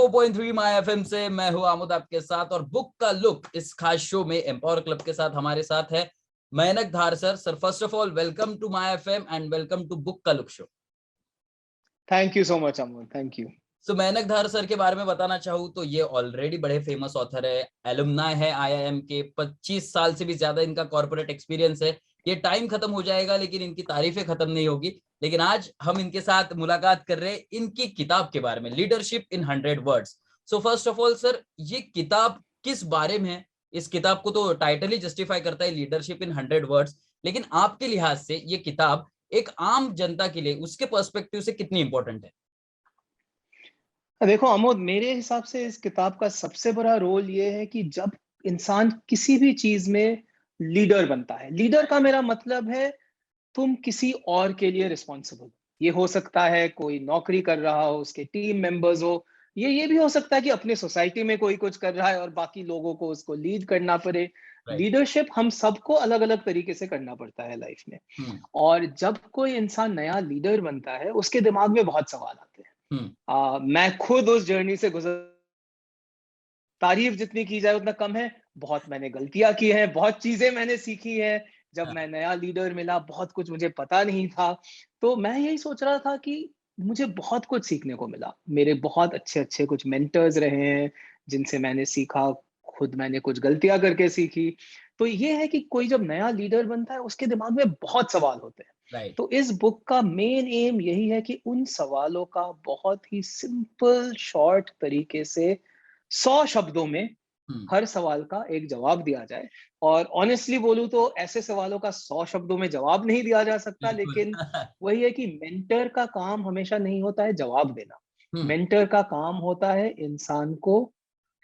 104.3 my FM से मैं हूं आमुद आपके साथ, और बुक का लुक इस खास शो में एम्पावर क्लब के साथ हमारे साथ है Mainak Dhar sir. Sir, first of all welcome to my FM and welcome to book का look show. Thank you so much Amol, thank you. So Mainak Dhar sir के बारे में बताना चाहूँ तो ये ऑलरेडी बड़े फेमस ऑथर है, एलुमनाई है आईआईएम के, 25 साल से भी ज्यादा इनका कॉर्पोरेट एक्सपीरियंस है। ये टाइम खत्म हो जाएगा लेकिन इनकी तारीफें खत्म नहीं होगी। लेकिन आज हम इनके साथ मुलाकात कर रहे हैं इनकी किताब के बारे में, leadership in 100 words. So first of all sir, ये किताब किस बारे में है? इस किताब को तो टाइटल ही जस्टिफाई करता है, लीडरशिप इन 100 वर्ड्स, लेकिन आपके लिहाज से ये किताब एक आम जनता के लिए उसके पर्सपेक्टिव से कितनी इंपॉर्टेंट है? देखो अमोद, मेरे हिसाब से इस किताब का सबसे बड़ा रोल ये है कि जब इंसान किसी भी चीज में लीडर बनता है, लीडर का मेरा मतलब है तुम किसी और के लिए रिस्पॉन्सिबल। ये हो सकता है कोई नौकरी कर रहा हो, उसके टीम मेंबर्स हो, ये भी हो सकता है कि अपने सोसाइटी में कोई कुछ कर रहा है और बाकी लोगों को उसको लीड करना पड़े। राइट। लीडरशिप हम सबको अलग अलग तरीके से करना पड़ता है लाइफ में। हम्म। और जब कोई इंसान नया लीडर बनता है, उसके दिमाग में बहुत सवाल आते हैं। हम्म। मैं खुद उस जर्नी से गुजर, तारीफ जितनी की जाए उतना कम है। बहुत मैंने गलतियां की हैं, बहुत चीजें मैंने सीखी हैं। जब हाँ। मैं नया लीडर मिला, बहुत कुछ मुझे पता नहीं था। तो मैं यही सोच रहा था कि मुझे बहुत कुछ सीखने को मिला। मेरे बहुत अच्छे अच्छे कुछ मेंटर्स रहे हैं जिनसे मैंने सीखा। खुद मैंने कुछ गलतियां करके सीखी। तो ये है कि कोई जब नया लीडर बनता है, उसके दिमाग में बहुत सवाल होते हैं। राइट। तो इस बुक का मेन एम यही है कि उन सवालों का बहुत ही सिंपल शॉर्ट तरीके से 100 शब्दों में हम्म। हर सवाल का एक जवाब दिया जाए। और ऑनेस्टली बोलूं तो ऐसे सवालों का 100 शब्दों में जवाब नहीं दिया जा सकता, बिल्कुल। लेकिन वही है कि मेंटर का काम हमेशा नहीं होता है जवाब देना। हम्म। मेंटर का काम होता है इंसान को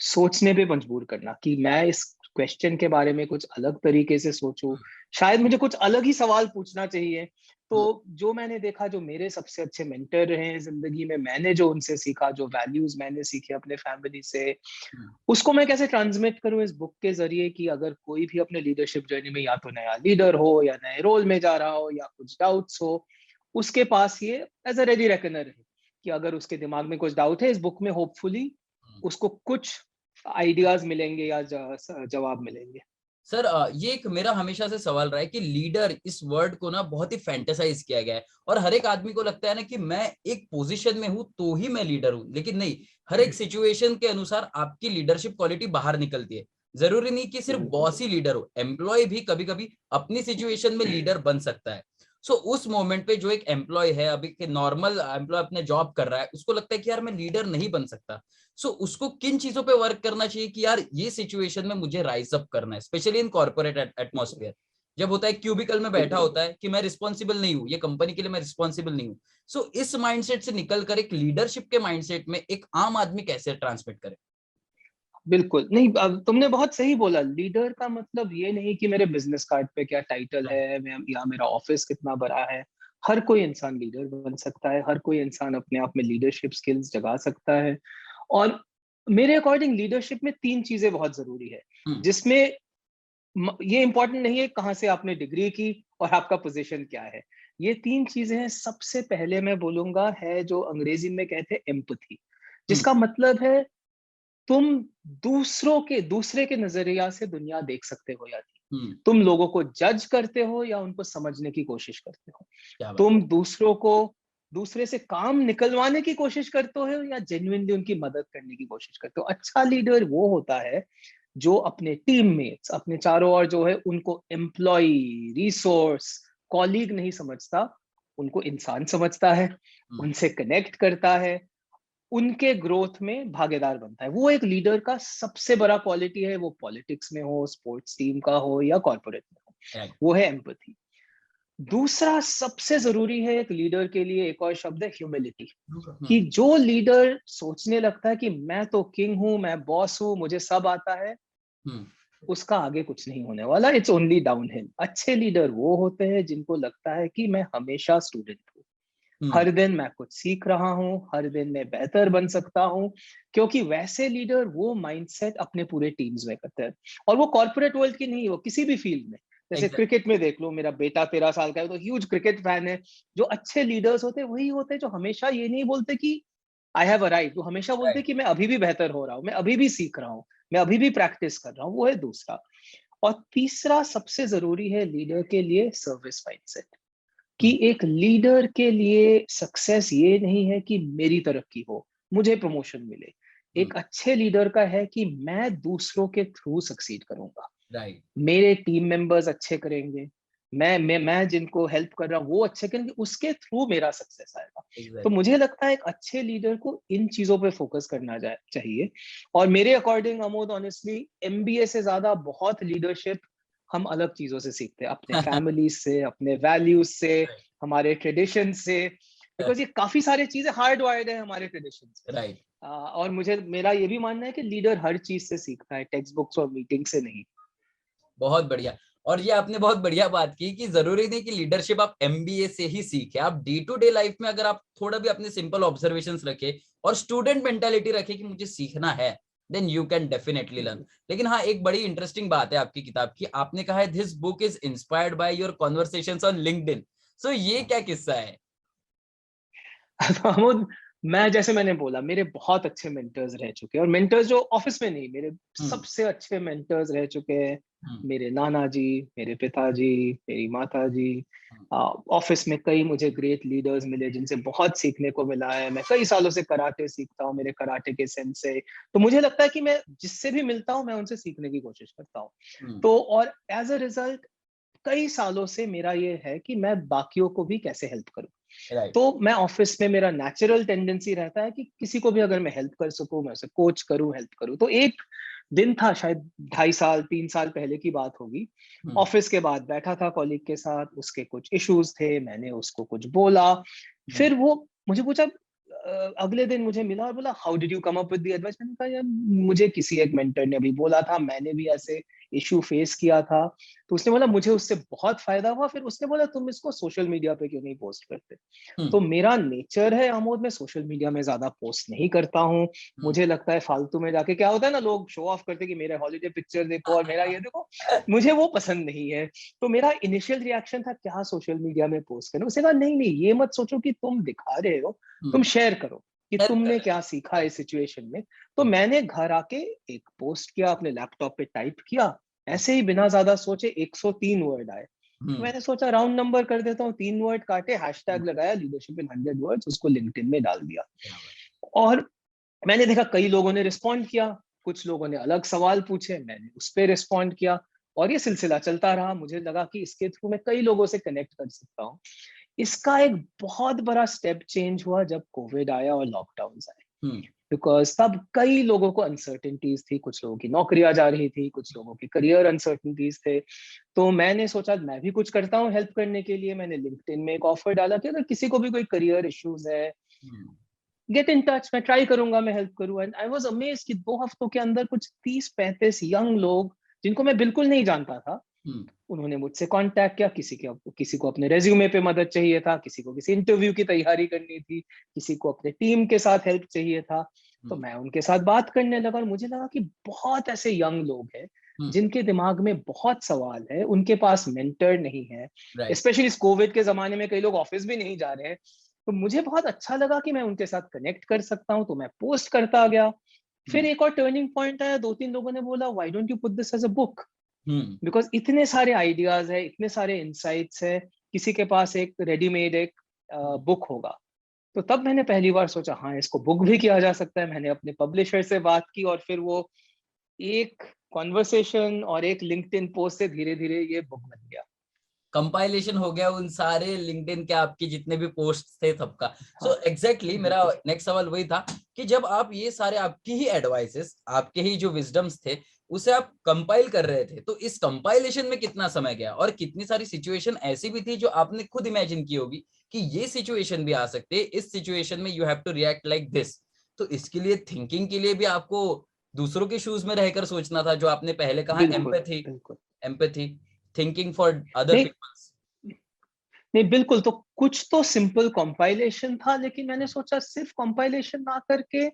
सोचने पे मजबूर करना कि मैं इस क्वेश्चन के बारे में कुछ अलग तरीके से सोचूं। शायद मुझे कुछ अलग ही सवाल पूछना चाहिए। तो हम्म। जो मैंने देखा, जो मेरे सबसे अच्छे मेंटर रहे हैं जिंदगी में, मैंने जो उनसे सीखा, जो वैल्यूज मैंने सीखे अपने फैमिली से, हम्म। उसको मैं कैसे ट्रांसमिट करूं इस बुक के जरिए कि अगर कोई भी अपने लीडरशिप जर्नी में या तो नया लीडर हो या नए रोल में जा रहा हो या कुछ डाउट्स हो, उसके पास ये एज अ रेडी रेकनर है कि अगर उसके दिमाग में कुछ डाउट है, इस बुक में होपफुली हम्म। उसको कुछ आइडियाज मिलेंगे या जवाब मिलेंगे। सर, ये एक मेरा हमेशा से सवाल रहा है कि लीडर इस वर्ड को ना बहुत ही फैंटेसाइज किया गया है, और हर एक आदमी को लगता है ना कि मैं एक पोजीशन में हूं तो ही मैं लीडर हूं, लेकिन नहीं, हर एक सिचुएशन के अनुसार आपकी लीडरशिप क्वालिटी बाहर निकलती है। जरूरी नहीं कि सिर्फ बिल्कुल। बॉस ही लीडर हो, एम्प्लॉय भी कभी कभी अपनी सिचुएशन में लीडर बन सकता है। सो उस मोमेंट पे जो एक एम्प्लॉय है, अभी के नॉर्मल एम्प्लॉय अपने जॉब कर रहा है, उसको लगता है कि यार मैं लीडर नहीं बन सकता। उसको किन चीजों पे वर्क करना चाहिए कि यार ये सिचुएशन में मुझे राइज अप करना है, स्पेशली इन कॉर्पोरेट एटमॉस्फेयर, जब होता है क्यूबिकल में बैठा होता है कि मैं रिस्पॉन्सिबल नहीं हूँ, ये कंपनी के लिए मैं रिस्पॉन्सिबल नहीं हूँ। इस माइंडसेट से निकलकर एक लीडरशिप के माइंडसेट में एक आम आदमी कैसे ट्रांसमिट करे? बिल्कुल नहीं, अब तुमने बहुत सही बोला। लीडर का मतलब ये नहीं कि मेरे बिजनेस कार्ड पे क्या टाइटल है, या मेरा ऑफिस कितना बड़ा है। हर कोई इंसान लीडर बन सकता है, हर कोई इंसान अपने आप में लीडरशिप स्किल्स जगा सकता है। और मेरे अकॉर्डिंग लीडरशिप में तीन चीजें बहुत जरूरी है, हम्म। जिसमें ये इंपॉर्टेंट नहीं है कहाँ से आपने डिग्री की और आपका पोजीशन क्या है। ये तीन चीजें हैं। सबसे पहले मैं बोलूंगा है जो अंग्रेजी में कहते हैं एम्पथी, हम्म। जिसका मतलब है तुम दूसरे के नजरिया से दुनिया देख सकते हो या नहीं। हम्म। तुम लोगों को जज करते हो या उनको समझने की कोशिश करते हो। क्या बात। तुम दूसरे से काम निकलवाने की कोशिश करते हो या जेन्युइनली उनकी मदद करने की कोशिश करते हो। अच्छा लीडर वो होता है जो अपने टीममेट्स, अपने चारों ओर जो है, उनको एम्प्लॉय, रिसोर्स, कॉलीग नहीं समझता, उनको इंसान समझता है, हम्म। उनसे कनेक्ट करता है, उनके ग्रोथ में भागीदार बनता है। वो एक लीडर का सबसे बड़ा क्वालिटी है, वो पॉलिटिक्स में हो, स्पोर्ट्स टीम का हो या कॉर्पोरेट में हो। राइट। वो है एम्पैथी। दूसरा सबसे जरूरी है एक लीडर के लिए, एक और शब्द है ह्यूमिलिटी। हम्म। कि जो लीडर सोचने लगता है कि मैं तो किंग हूं, मैं बॉस हूं, मुझे सब आता है, हम्म। उसका आगे कुछ नहीं होने वाला। It's only downhill. अच्छे लीडर वो होते हैं जिनको लगता है कि मैं हमेशा स्टूडेंट हूँ, हम्म। हर दिन मैं कुछ सीख रहा हूँ, हर दिन मैं बेहतर बन सकता हूँ। क्योंकि वैसे लीडर वो माइंडसेट अपने पूरे टीम्स में करते हैं। और वो कॉर्पोरेट वर्ल्ड की नहीं, वो किसी भी फील्ड में। जैसे एग्जैक्ट। क्रिकेट में देख लो, मेरा बेटा 13 साल का है, तो ह्यूज क्रिकेट फैन है। जो अच्छे लीडर्स होते हैं वही होते हैं जो हमेशा ये नहीं बोलते कि आई हैव अराइव्ड। वो हमेशा बोलते हैं राइट। कि मैं अभी भी बेहतर हो रहा हूँ, मैं अभी भी सीख रहा हूँ, मैं अभी भी प्रैक्टिस कर रहा हूँ। वो है दूसरा। और तीसरा सबसे जरूरी है लीडर के लिए सर्विस माइंडसेट। कि एक लीडर के लिए सक्सेस ये नहीं है कि मेरी तरक्की हो, मुझे प्रमोशन मिले। एक अच्छे लीडर का है कि मैं दूसरों के थ्रू सक्सीड करूंगा, राइट। मेरे टीम मेंबर्स अच्छे करेंगे, मैं जिनको हेल्प कर रहा हूँ वो अच्छे करेंगे, उसके थ्रू मेरा सक्सेस आएगा। तो एग्जैक्ट। मुझे लगता है एक अच्छे लीडर को इन चीजों पे फोकस करना चाहिए। और मेरे अकॉर्डिंग अमोद, ऑनेस्टली एमबीए से ज्यादा बहुत लीडरशिप हम अलग चीजों से सीखते हैं, अपने फैमिली से, अपने वैल्यूज से, हमारे ट्रेडिशन से। बिकॉज ये काफी सारी चीजें हार्ड वायर्ड है हमारे ट्रेडिशन में। राइट। और मुझे, मेरा ये भी मानना है कि लीडर हर चीज से सीखता है, टेक्स्ट बुक्स और मीटिंग से नहीं। बहुत बढ़िया। और ये आपने बहुत बढ़िया बात की कि जरूरी नहीं कि लीडरशिप आप एमबीए से ही सीखे, आप डे टू डे लाइफ में अगर आप थोड़ा भी अपने सिंपल ऑब्जर्वेशंस रखे और स्टूडेंट मेंटालिटी रखे कि मुझे सीखना है, then you can definitely learn. लेकिन हाँ, एक बड़ी इंटरेस्टिंग बात है आपकी किताब की, आपने कहा है this book is inspired by your conversations on LinkedIn. So ये क्या किस्सा है? महमूद, मैं जैसे मैंने बोला, मेरे बहुत अच्छे मेंटर्स रह चुके हैं, और मेंटर्स जो ऑफिस में नहीं, मेरे हम्म। सबसे अच्छे मेंटर्स रह चुके हैं। हम्म। मेरे नाना जी, मेरे पिताजी, मेरी माता जी। हम्म। ऑफिस में कई मुझे ग्रेट लीडर्स मिले जिनसे बहुत सीखने को मिला है। मैं कई सालों से कराटे सीखता हूँ, मेरे कराटे के सेंसे। तो मुझे लगता है कि मैं जिससे भी मिलता हूँ मैं उनसे सीखने की कोशिश करता हूँ। हम्म। तो और एज अ रिजल्ट कई सालों से मेरा ये है कि मैं बाकियों को भी कैसे हेल्प करूं। राइट। तो मैं ऑफिस में, मेरा नेचुरल टेंडेंसी रहता है कि किसी को भी अगर मैं हेल्प कर सकूं, मैं उसे कोच करूं, हेल्प करूं। तो एक दिन था, शायद 2.5 साल 3 साल पहले की बात होगी। हम्म। ऑफिस के बाद बैठा था कॉलीग के साथ, उसके कुछ इश्यूज थे, मैंने उसको कुछ बोला। हम्म। फिर वो मुझे पूछा, अगले दिन मुझे मिला और बोला, how did you come up with the advice. मैंने कहा, यार मुझे किसी एक मेंटर ने अभी बोला था, मैंने भी ऐसे इशू फेस किया था। तो उसने बोला मुझे उससे बहुत फायदा हुआ। फिर उसने बोला तुम इसको सोशल मीडिया पे क्यों नहीं पोस्ट करते। तो हम्म। मेरा नेचर है आमोद, मैं सोशल मीडिया में ज्यादा पोस्ट नहीं करता हूँ। हम्म। मुझे लगता है फालतू में जाके, क्या होता है ना, लोग शो ऑफ करते कि मेरे हॉलीडे पिक्चर देखो और मेरा ये देखो, मुझे वो पसंद नहीं है। तो मेरा इनिशियल रिएक्शन था, क्या सोशल मीडिया में पोस्ट करें। उसने कहा नहीं नहीं, ये मत सोचो कि तुम दिखा रहे हो, तुम शेयर करो कि हेल्प कर तुमने रहे क्या सीखा हैं। इस सिचुएशन में। तो हम्म। मैंने घर आके एक पोस्ट किया, अपने लैपटॉप पे टाइप किया, ऐसे ही बिना ज्यादा सोचे 103 वर्ड आए। तो हम्म। मैंने सोचा राउंड नंबर कर देता हूँ, 3 वर्ड काटे, हैशटैग लगाया लीडरशिप इन 100 वर्ड्स, उसको लिंक्डइन में डाल दिया। क्या बात। और मैंने देखा कई लोगों ने रिस्पॉन्ड किया, कुछ लोगों ने अलग सवाल पूछे, मैंने उस पर रिस्पॉन्ड किया। और ये सिलसिला चलता रहा। मुझे लगा कि इसके थ्रू मैं कई लोगों से कनेक्ट कर सकता हूँ। इसका एक बहुत बड़ा स्टेप चेंज हुआ जब कोविड आया और लॉकडाउन आए। हम्म। बिकॉज तब कई लोगों को अनसर्टेनिटीज थी, कुछ लोगों की नौकरियां जा रही थी, कुछ लोगों के करियर अनसर्टेनिटीज थे। तो मैंने सोचा मैं भी कुछ करता हूँ हेल्प करने के लिए। मैंने लिंक्डइन में एक ऑफर डाला कि अगर किसी को भी कोई करियर इश्यूज है, हम्म। गेट इन टच, मैं ट्राई करूंगा, मैं हेल्प करूँ। एंड आई वाज अमेज्ड कि 2 हफ्तों के अंदर कुछ 30-35 यंग लोग, जिनको मैं बिल्कुल नहीं जानता था, हम्म। उन्होंने मुझसे कांटेक्ट किया। किसी को अपने रेज्यूमे पे मदद चाहिए था, किसी को किसी इंटरव्यू की तैयारी करनी थी, किसी को अपने टीम के साथ हेल्प चाहिए था। तो हम्म। मैं उनके साथ बात करने लगा और मुझे लगा कि बहुत ऐसे यंग लोग हैं हम्म। जिनके दिमाग में बहुत सवाल है, उनके पास मेंटर नहीं है। राइट। स्पेशली इस कोविड के जमाने में कई लोग ऑफिस भी नहीं जा रहे हैं। तो मुझे बहुत अच्छा लगा कि मैं उनके साथ कनेक्ट कर सकता हूँ, तो मैं पोस्ट करता गया। फिर हम्म। एक और टर्निंग पॉइंट आया, 2-3 लोगों ने बोला, why don't you put this as a book. Hmm. Because इतने सारे आइडियाज है, इतने सारे इंसाइट्स है, किसी के पास एक रेडीमेड एक बुक होगा। तो तब मैंने पहली बार सोचा, हाँ इसको बुक भी किया जा सकता है। मैंने अपने पब्लिशर से बात की और फिर वो एक कॉन्वर्सेशन और एक लिंक्डइन पोस्ट से धीरे धीरे ये बुक बन गया। कंपाइलेशन हो गया उन सारे लिंक्डइन के आपकी जितने भी पोस्ट थे सबका। हाँ सो एग्जैक्टली मेरा बिल्कुल। नेक्स्ट सवाल वही था कि जब आप ये सारे आपकी ही एडवाइसेस, आपके ही जो विजडम्स थे, उसे आप कंपाइल कर रहे थे, तो इस कंपाइलेशन में कितना समय गया और कितनी सारी सिचुएशन ऐसी भी थी जो आपने खुद इमेजिन की होगी कि ये सिचुएशन भी आ सकते है, इस सिचुएशन में you have to react like this. तो इसके लिए थिंकिंग के लिए भी आपको दूसरों के शूज में रहकर सोचना था, जो आपने पहले कहा, बिल्कुल एम्पैथी। बिल्कुल। एम्पैथी, थिंकिंग फॉर अदर नहीं पीपल्स। नहीं बिल्कुल, तो कुछ तो सिंपल कंपाइलेशन था, लेकिन मैंने सोचा सिर्फ कंपाइलेशन ना करके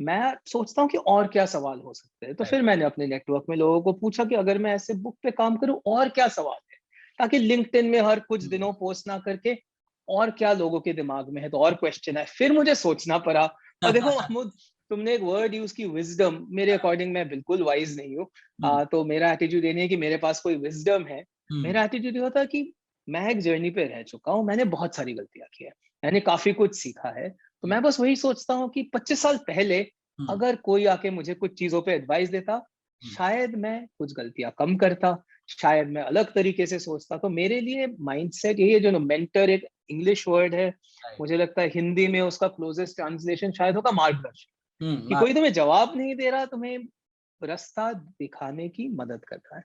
मैं सोचता हूँ कि और क्या सवाल हो सकते हैं। तो राइट। फिर मैंने अपने नेटवर्क में लोगों को पूछा कि अगर मैं ऐसे बुक पे काम करूँ और क्या सवाल है, ताकि लिंक्डइन में हर कुछ दिनों पोस्ट ना करके और क्या लोगों के दिमाग में है, तो और क्वेश्चन है। फिर मुझे सोचना पड़ा, और देखो अमोद, तुमने एक वर्ड यूज की विजडम, मेरे अकॉर्डिंग मैं बिल्कुल वाइज नहीं हूँ। तो मेरा एटीट्यूड ये नहीं है कि मेरे पास कोई विजडम है। हम्म, मेरा एटीट्यूड ये होता है कि मैं एक जर्नी पे रह चुका हूँ, मैंने बहुत सारी गलतियां की है, मैंने काफी कुछ सीखा है। तो हम्म, मैं बस वही सोचता हूँ कि 25 साल पहले हम्म, अगर कोई आके मुझे कुछ चीजों पे एडवाइस देता, हम्म, शायद मैं कुछ गलतियां कम करता, शायद मैं अलग तरीके से सोचता। तो मेरे लिए माइंडसेट यही है, जो मेंटर एक इंग्लिश वर्ड है, right, मुझे लगता है हिंदी में उसका क्लोजेस्ट ट्रांसलेशन शायद होगा मार्गदर्शन। कि मार, कोई तुम्हें जवाब नहीं दे रहा, तुम्हें रास्ता दिखाने की मदद कर रहा है।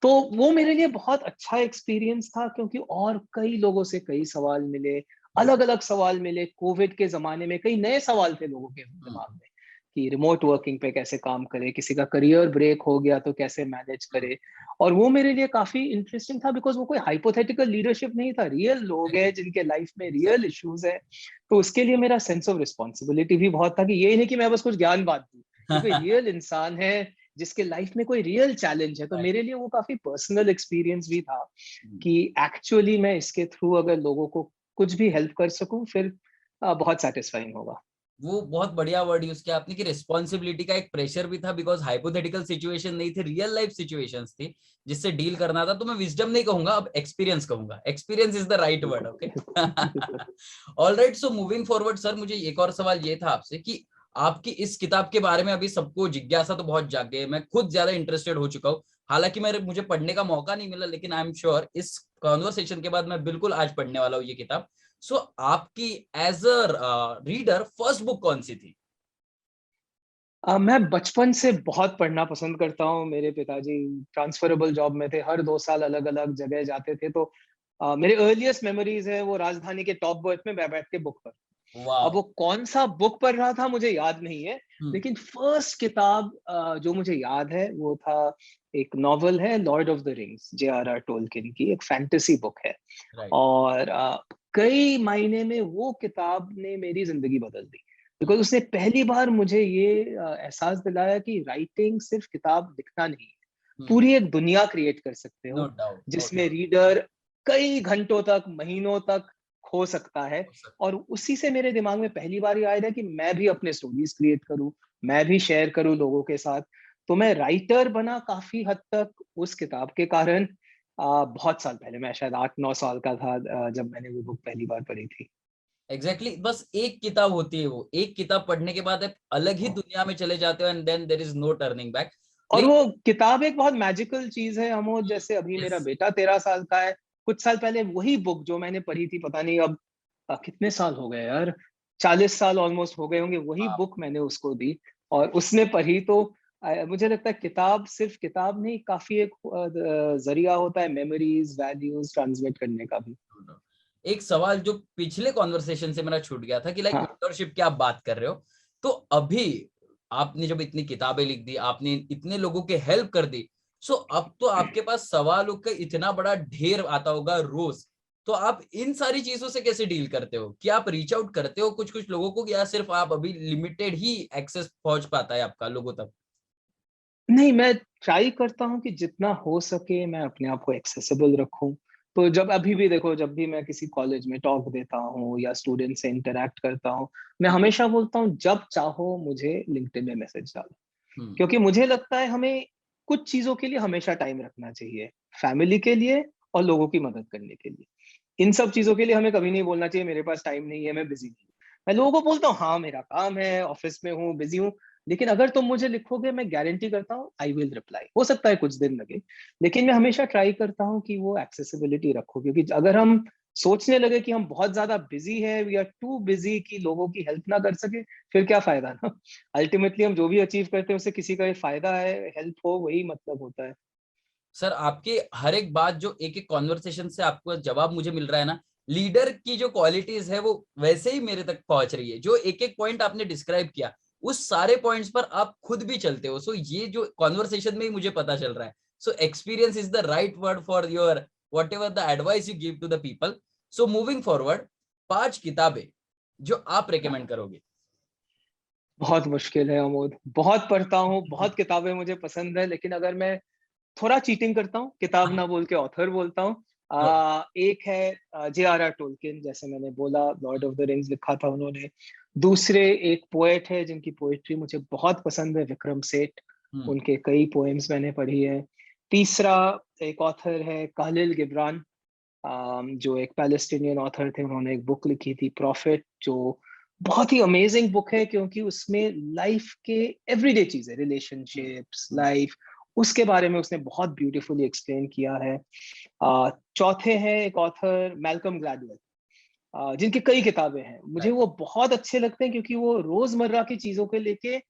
तो वो मेरे लिए बहुत अच्छा एक्सपीरियंस था, क्योंकि और कई लोगों से कई सवाल मिले, हम्म, अलग अलग सवाल मिले। कोविड के जमाने में कई नए सवाल थे लोगों के हम्म, दिमाग में, कि रिमोट वर्किंग पे कैसे काम करे, किसी का करियर ब्रेक हो गया तो कैसे मैनेज हम्म, करे। और वो मेरे लिए काफी इंटरेस्टिंग था, बिकॉज वो कोई हाइपोथेटिकल लीडरशिप नहीं था, रियल लोग हैं जिनके लाइफ में रियल exactly, इश्यूज है। तो उसके लिए मेरा सेंस ऑफ रिस्पॉन्सिबिलिटी भी बहुत था, कि ये नहीं कि मैं बस कुछ ज्ञान बांट दूं, ये कोई रियल इंसान है जिसके लाइफ में कोई रियल चैलेंज है। तो right, मेरे लिए वो काफी पर्सनल एक्सपीरियंस भी था, हम्म। कि एक्चुअली मैं इसके थ्रू अगर लोगों को कुछ भी हेल्प कर सकूं, फिर बहुत सेटिस्फाइंग होगा। वो बहुत बढ़िया वर्ड यूज किया आपने कि रिस्पॉन्सिबिलिटी का एक प्रेशर भी था, बिकॉज हाइपोथेटिकल सिचुएशन नहीं थे, रियल लाइफ सिचुएशंस थी जिससे डील करना था। तो मैं विजडम नहीं कहूंगा, अब एक्सपीरियंस कहूंगा। Experience is the right word. बिल्कुल ओके, बिल्कुल। All right. सो मूविंग फॉरवर्ड सर, मुझे एक और सवाल ये था आपसे कि आपकी इस किताब के बारे में अभी सबको जिज्ञासा तो बहुत जाग गई है, मैं खुद ज्यादा इंटरेस्टेड हो चुका हूँ। हालांकि मुझे पढ़ने का मौका नहीं मिला, लेकिन आई एम श्योर इस कॉन्वर्सेशन के बाद मैं बिल्कुल आज पढ़ने वाला हूँ ये किताब। सो आपकी as a reader first book कौन सी थी? मैं बचपन से बहुत पढ़ना पसंद करता हूँ। मेरे पिताजी ट्रांसफरेबल जॉब में थे, हर 2 साल अलग अलग जगह जाते थे। तो मेरे अर्लीस्ट मेमोरीज है वो राजधानी के टॉप बर्थ में बैठ के बुक पर। अब वाह। वो कौन सा बुक पढ़ रहा था मुझे याद नहीं है, हम्म, लेकिन फर्स्ट किताब जो मुझे याद है वो था, एक नॉवल है Lord of the rings, J.R.R. Tolkien की एक फैंटेसी बुक है। राइट। और कई मायने में वो किताब ने मेरी जिंदगी बदल दी, हम्म, बिकॉज उसने पहली बार मुझे ये एहसास दिलाया कि राइटिंग सिर्फ किताब लिखना नहीं है, हम्म, पूरी एक दुनिया क्रिएट कर सकते नो हो, डाउट, नो जिसमें डाउट। रीडर कई घंटों तक, महीनों तक खो सकता है। हो सकता और उसी से मेरे दिमाग में पहली बार ये आया था कि मैं भी अपने स्टोरीज क्रिएट करूं, मैं भी शेयर करूं लोगों के साथ। तो मैं राइटर बना काफी हद तक उस किताब के कारण। बहुत साल पहले, मैं शायद 8-9 साल का था जब मैंने वो बुक पहली बार पढ़ी थी। एग्जैक्टली exactly, बस एक किताब होती है, वो एक किताब पढ़ने के बाद आप अलग ही दुनिया में चले जाते हो, and then there is no turning back. और लेकिन वो किताब एक बहुत मैजिकल चीज है अमोद। जैसे अभी मेरा यस, बेटा 13 साल का है, कुछ साल पहले वही बुक जो मैंने पढ़ी थी, पता नहीं अब कितने साल हो गए यार, 40 साल ऑलमोस्ट हो गए होंगे, वही बुक मैंने उसको दी और उसने पढ़ी। तो मुझे लगता है किताब सिर्फ किताब नहीं, काफी एक जरिया होता है मेमोरीज, वैल्यूज ट्रांसमिट करने का भी। एक सवाल जो पिछले कॉन्वर्सेशन से मेरा छूट गया था कि लाइक हाँ मेंटरशिप की आप बात कर रहे हो, तो अभी आपने जब इतनी किताबें लिख दी, आपने इतने लोगों के हेल्प कर दी, सो अब तो आपके पास सवालों का इतना बड़ा ढेर आता होगा रोज। तो आप इन सारी चीजों से कैसे डील करते हो? कि आप रीच आउट करते हो कुछ कुछ लोगों को, या सिर्फ आप अभी लिमिटेड ही एक्सेस पहुंच पाता है आपका लोगों तक? नहीं, मैं ट्राई करता हूँ कि जितना हो सके मैं अपने आप को एक्सेसिबल रखूं। तो जब अभी भी देखो, जब भी मैं किसी कॉलेज में टॉक देता हूँ या स्टूडेंट से इंटरेक्ट करता हूँ, मैं हमेशा बोलता हूँ जब चाहो मुझे लिंक्डइन में मैसेज डालो। हम्म, क्योंकि मुझे लगता है हमें कुछ चीजों के लिए हमेशा टाइम रखना चाहिए, फैमिली के लिए और लोगों की मदद करने के लिए। इन सब चीजों के लिए हमें कभी नहीं बोलना चाहिए मेरे पास टाइम नहीं है, मैं बिजी नहीं हूँ। मैं लोगों को बोलता हूँ हाँ मेरा काम है, ऑफिस में हूँ, बिजी हूँ, लेकिन अगर तुम मुझे लिखोगे मैं गारंटी करता हूँ आई विल रिप्लाई। हो सकता है कुछ दिन लगे, लेकिन मैं हमेशा ट्राई करता हूँ कि वो एक्सेसिबिलिटी रखो। क्योंकि अगर हम सोचने लगे कि हम बहुत ज्यादा बिजी है, वी आर टू बिजी कि लोगों की हेल्प ना कर सके, फिर क्या फायदा ना। अल्टीमेटली हम जो भी अचीव करते हैं उससे किसी का फायदा है, हेल्प हो, वही मतलब होता है। सर आपके हर एक बात, जो एक एक कॉन्वर्सेशन से आपको जवाब मुझे मिल रहा है ना, लीडर की जो क्वालिटीज है वो वैसे ही मेरे तक पहुंच रही है। जो एक एक पॉइंट आपने डिस्क्राइब किया, उस सारे पॉइंट्स पर आप खुद भी चलते हो। सो ये जो कॉन्वर्सेशन में ही मुझे पता चल रहा है। So experience is the right word for your whatever the advice you give to the people. So moving forward, 5 किताबें जो आप रेकमेंड करोगे? बहुत मुश्किल है अमोद, बहुत पढ़ता हूँ, बहुत किताबें मुझे पसंद है, लेकिन अगर मैं थोड़ा चीटिंग करता हूँ, किताब हाँ, ना बोल के ऑथर बोलता हूँ। एक है J.R.R. टोल्किन, जैसे मैंने बोला लॉर्ड ऑफ द रिंग्स लिखा था उन्होंने। दूसरे एक पोएट है जिनकी पोएट्री मुझे बहुत पसंद है, विक्रम सेठ, उनके कई पोएम्स मैंने पढ़ी है। तीसरा एक ऑथर है कालिल गिब्रान, जो एक पैलेस्टीनियन ऑथर थे, उन्होंने एक बुक लिखी थी प्रॉफिट, जो बहुत ही अमेजिंग बुक है क्योंकि उसमें लाइफ के एवरीडे चीजें, रिलेशनशिप्स, लाइफ, उसके बारे में उसने बहुत ब्यूटीफुली एक्सप्लेन किया है। चौथे हैं एक ऑथर मैल्कम ग्लैडवेल, जिनकी कई किताबें हैं, मुझे वो बहुत अच्छे लगते हैं क्योंकि वो रोजमर्रा की चीजों के लेके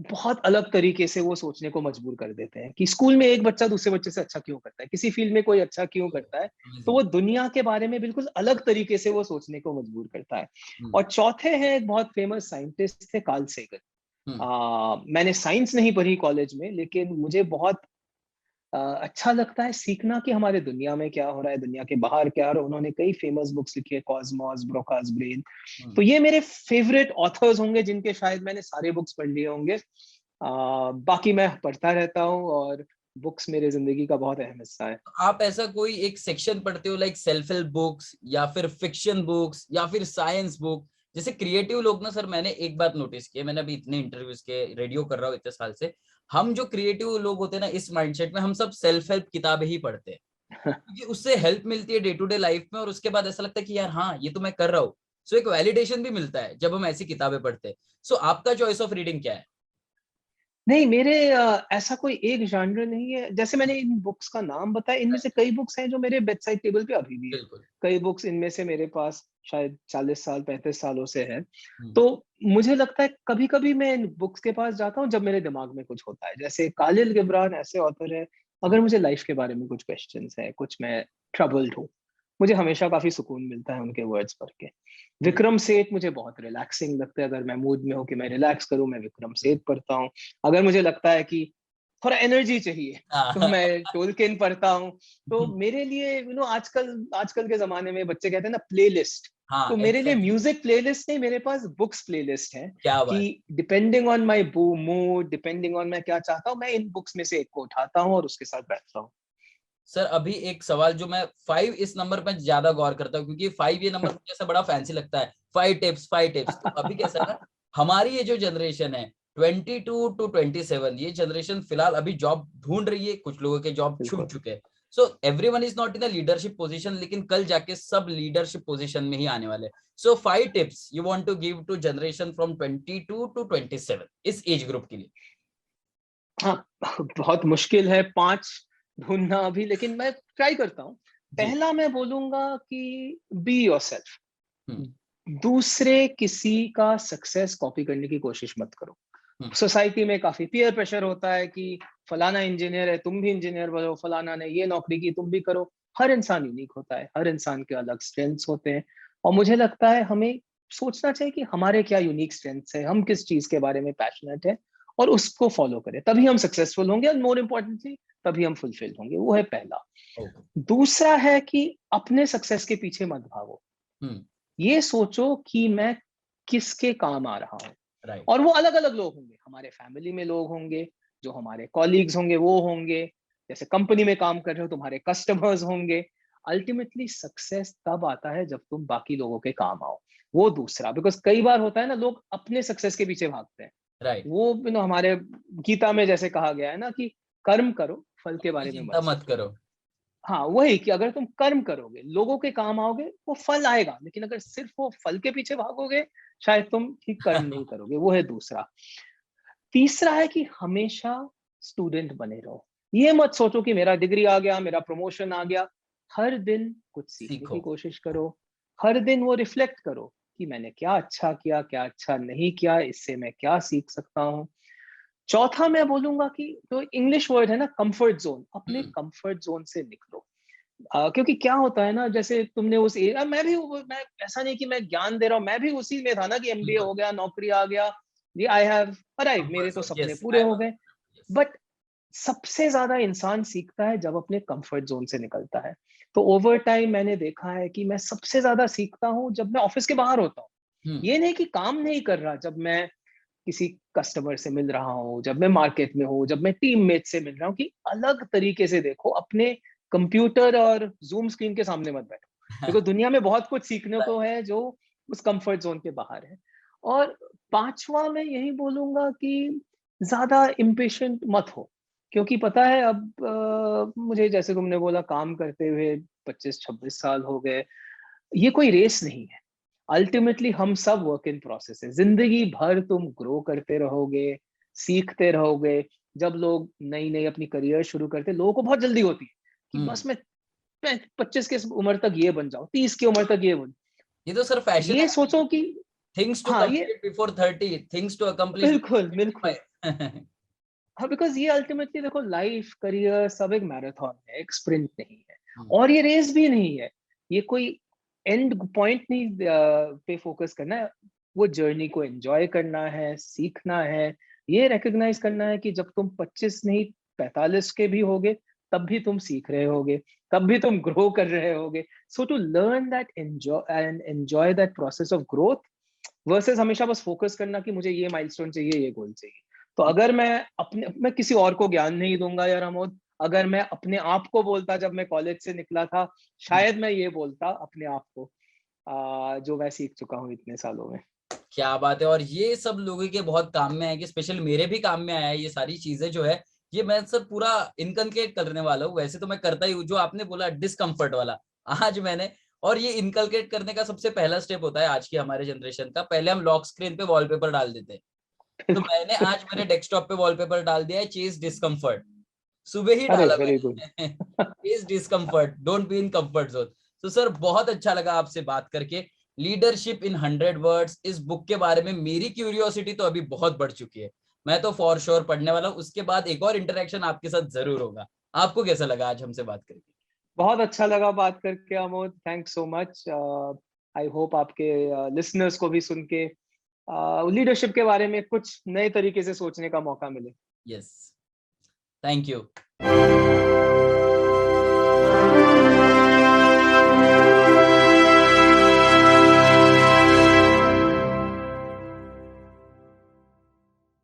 बहुत अलग तरीके से वो सोचने को मजबूर कर देते हैं कि स्कूल में एक बच्चा दूसरे बच्चे से अच्छा क्यों करता है, किसी फील्ड में कोई अच्छा क्यों करता है, तो वो दुनिया के बारे में बिल्कुल अलग तरीके से वो सोचने को मजबूर करता है। और चौथे हैं एक बहुत फेमस साइंटिस्ट थे, कार्ल सेगन। मैंने साइंस नहीं पढ़ी कॉलेज में, लेकिन मुझे बहुत अच्छा लगता है सीखना कि हमारे दुनिया में क्या हो रहा है, दुनिया के बाहर क्या हो रहा है। उन्होंने कई फेमस बुक्स लिखी है, कॉस्मॉस, ब्रोकास ब्रेन। तो ये मेरे फेवरेट ऑथर्स होंगे जिनके शायद मैंने सारे बुक्स पढ़ लिए होंगे। बाकी मैं पढ़ता रहता हूँ और बुक्स मेरे जिंदगी का बहुत अहम हिस्सा है। आप ऐसा कोई एक सेक्शन पढ़ते हो लाइक सेल्फ हेल्प बुक्स या फिर फिक्शन बुक्स या फिर साइंस बुक? जैसे क्रिएटिव लोग ना सर, मैंने एक बात नोटिस की है, मैंने अभी इतने इंटरव्यूज के, रेडियो कर रहा हूँ इतने साल से, हम जो क्रिएटिव लोग होते हैं ना इस माइंडसेट में, हम सब सेल्फ हेल्प किताबें ही पढ़ते हैं क्योंकि उससे हेल्प मिलती है डे टू डे लाइफ में, और उसके बाद ऐसा लगता है कि यार हाँ ये तो मैं कर रहा हूँ। सो एक वैलिडेशन भी मिलता है जब हम ऐसी किताबें पढ़ते हैं। सो आपका चॉइस ऑफ रीडिंग क्या है? नहीं, मेरे ऐसा कोई एक जॉनर नहीं है। जैसे मैंने इन बुक्स का नाम बताया, इनमें से कई बुक्स हैं जो मेरे बेड साइड टेबल पे अभी भी है। बिल्कुल। कई बुक्स इनमें से मेरे पास शायद 40 साल 35 सालों से है। तो मुझे लगता है कभी कभी मैं इन बुक्स के पास जाता हूँ जब मेरे दिमाग में कुछ होता है। जैसे कालिल गिब्रान ऐसे ऑथर है, अगर मुझे लाइफ के बारे में कुछ क्वेश्चंस है, कुछ मैं ट्रबल्ड हूँ, मुझे हमेशा काफी सुकून मिलता है उनके वर्ड्स पढ़ के। विक्रम सेठ मुझे बहुत रिलैक्सिंग लगता है, अगर मैं मूड में हूँ कि मैं रिलैक्स करूँ, मैं विक्रम सेठ पढ़ता हूँ। अगर मुझे लगता है कि थोड़ा एनर्जी चाहिए तो मैं टोल्किन पढ़ता हूँ। तो मेरे लिए आजकल आजकल के जमाने में बच्चे कहते हैं ना प्लेलिस्ट, हाँ तो मेरे लिए एग्जैक्टली। म्यूजिक प्लेलिस्ट नहीं, मेरे पास बुक्स प्लेलिस्ट है क्या कि बात। Depending on my mood, depending on मैं क्या चाहता हूँ, मैं इन बुक्स में से एक को उठाता हूँ और उसके साथ बैठता हूँ। सर अभी एक सवाल जो मैं 5 इस नंबर पे ज्यादा गौर करता हूँ क्योंकि 5 ये नंबर मुझे ऐसा बड़ा फैंसी लगता है, 5 टिप्स। तो अभी कैसा है ना, हमारी ये जो जनरेशन है 22 to 27, ये जनरेशन फिलहाल अभी जॉब ढूंढ रही है, कुछ लोगों के जॉब छूट बिल्कुल। चुके हैं। So everyone is not in the leadership position, लेकिन कल जाके सब लीडरशिप पोजीशन में ही आने वाले। So 5 tips you want to give to generation from 22 to 27 इस एज ग्रुप के लिए। हाँ, बहुत मुश्किल है 5 ढूंढना अभी, लेकिन मैं ट्राई करता हूँ। जी। पहला मैं बोलूंगा कि बी योरसेल्फ। हम्म। दूसरे किसी का सक्सेस कॉपी करने की कोशिश मत करो। हम्म। सोसाइटी में काफी पीयर प्रेशर होता है कि फलाना इंजीनियर है, तुम भी इंजीनियर बनो, फलाना ने ये नौकरी की, तुम भी करो। हर इंसान यूनिक होता है, हर इंसान के अलग स्ट्रेंथ्स होते हैं, और मुझे लगता है हमें सोचना चाहिए कि हमारे क्या यूनिक स्ट्रेंथ्स है, हम किस चीज के बारे में पैशनेट है, और उसको फॉलो करें, तभी हम सक्सेसफुल होंगे, और मोर इम्पोर्टेंटली तभी हम फुलफिल होंगे। वो है पहला। ओके। दूसरा है कि अपने सक्सेस के पीछे मत भागो। हम्म। ये सोचो कि मैं किसके काम आ रहा हूँ। राइट। और वो अलग अलग लोग होंगे, हमारे फैमिली में लोग होंगे, जो हमारे कॉलीग्स होंगे वो होंगे, जैसे कंपनी में काम कर रहे हो तुम्हारे कस्टमर्स होंगे। अल्टीमेटली सक्सेस तब आता है जब तुम बाकी लोगों के काम आओ। वो दूसरा, बिकॉज कई बार होता है ना, लोग अपने सक्सेस के पीछे भागते हैं। राइट। वो हमारे गीता में जैसे कहा गया है ना कि कर्म करो, फल के कोई बारे में चिंता मत मत सोचो। करो। हाँ, वही कि अगर तुम कर्म करोगे, लोगों के काम आओगे, वो फल आएगा, लेकिन अगर सिर्फ वो फल के पीछे भागोगे, शायद तुम ठीक कर्म नहीं करोगे। वो है दूसरा। तीसरा है कि हमेशा स्टूडेंट बने रहो। ये मत सोचो कि मेरा डिग्री आ गया, मेरा प्रमोशन आ गया। हर दिन कुछ सीखने सीखो। की कोशिश करो। हर दिन वो रिफ्लेक्ट करो कि मैंने क्या अच्छा किया, क्या अच्छा नहीं किया, इससे मैं क्या सीख सकता हूँ। चौथा मैं बोलूंगा कि जो इंग्लिश वर्ड है ना, कंफर्ट जोन, अपने हम्म। कंफर्ट जोन से निकलो। क्योंकि क्या होता है ना, जैसे तुमने उस मैं ऐसा नहीं कि मैं ज्ञान दे रहा हूँ, मैं भी उसी में था ना कि एमबीए बिल्कुल। हो गया, नौकरी आ गया, ये आई हैव अराइव, मेरे कंफर्ट तो जोन, सपने यस पूरे आई हो एम। गए। बट सबसे ज्यादा इंसान सीखता है जब अपने कंफर्ट जोन से निकलता है। तो ओवर टाइम मैंने देखा है कि मैं सबसे ज्यादा सीखता हूँ जब मैं ऑफिस के बाहर होता हूँ। हम्म। ये नहीं कि काम नहीं कर रहा, जब मैं किसी कस्टमर से मिल रहा हूँ, जब मैं मार्केट में हूँ, जब मैं टीममेट से मिल रहा हूँ, कि अलग तरीके से देखो, अपने कंप्यूटर और जूम स्क्रीन के सामने मत बैठो, देखो दुनिया में बहुत कुछ सीखने को है जो उस कंफर्ट जोन के बाहर है। और पांचवा मैं यही बोलूंगा कि ज्यादा इम्पेशेंट मत हो, क्योंकि पता है अब मुझे जैसे तुमने बोला काम करते हुए 25-26 साल हो गए, ये कोई रेस नहीं है। अल्टीमेटली हम सब वर्क इन प्रोसेस है, जिंदगी भर तुम ग्रो करते रहोगे, सीखते रहोगे। जब लोग नई नई अपनी करियर शुरू करते, लोगों को बहुत जल्दी होती है कि बस मैं 25 के उम्र तक ये बन जाऊं, 30 की उम्र तक ये बन। ये तो सिर्फ फैशन ये है। सोचो कि थिंग्स टू हाँ ये complete before 30, things to accomplish बिल्कुल बिफोर बिल्कुल 55। हाँ, बिकॉज ये अल्टीमेटली देखो लाइफ करियर सब एक मैराथन है, एक स्प्रिंट नहीं है, हम्म, और ये रेस भी नहीं है। ये कोई एंड पॉइंट नहीं पे फोकस करना है, वो जर्नी को एंजॉय करना है, सीखना है। ये रिकग्नाइज करना है कि जब तुम 25 नहीं 45 के भी होगे, तब भी तुम सीख रहे होगे, तब भी तुम ग्रो कर रहे होगे। So to learn that enjoy that process of growth, versus हमेशा बस फोकस करना कि मुझे ये माइलस्टोन चाहिए, ये गोल चाहिए। तो अगर मैं किसी और को ज्ञान नहीं दूंगा यार अमोद, अगर मैं अपने आप को बोलता जब मैं कॉलेज से निकला था, शायद मैं ये बोलता अपने आप को जो मैं सीख चुका हूँ इतने सालों में। क्या बात है। और ये सब लोगों के बहुत काम में आएगी, स्पेशल मेरे भी काम में आया है ये सारी चीजें जो है। ये मैं सर पूरा इनकलकेट करने वाला हूँ, वैसे तो मैं करता ही हूँ जो आपने बोला डिस्कम्फर्ट वाला, आज मैंने। और ये इनकलकेट करने का सबसे पहला स्टेप होता है आज की हमारे जनरेशन का, पहले हम लॉक स्क्रीन पे वॉलपेपर डाल देते हैं। तो मैंने आज मेरे डेस्कटॉप पे वॉलपेपर डाल दिया है, चेज डिस्कम्फर्ट, सुबह ही अरे डाला वेरी गुड। मैंने। Chase discomfort, don't be in comfort zone. तो सर बहुत अच्छा लगा आपसे बात करके। लीडरशिप इन 100 वर्ड्स, इस बुक के बारे में मेरी क्यूरियोसिटी तो अभी बहुत बढ़ चुकी है। मैं तो फॉर श्योर पढ़ने वाला हूँ, उसके बाद एक और इंटरेक्शन आपके साथ जरूर होगा। आपको कैसा लगा आज हमसे बात करके? बहुत अच्छा लगा बात करके Amod, thanks so much. I hope आपके लिसनर्स को भी सुन के लीडरशिप के बारे में कुछ नए तरीके से सोचने का मौका मिले। Yes, thank you.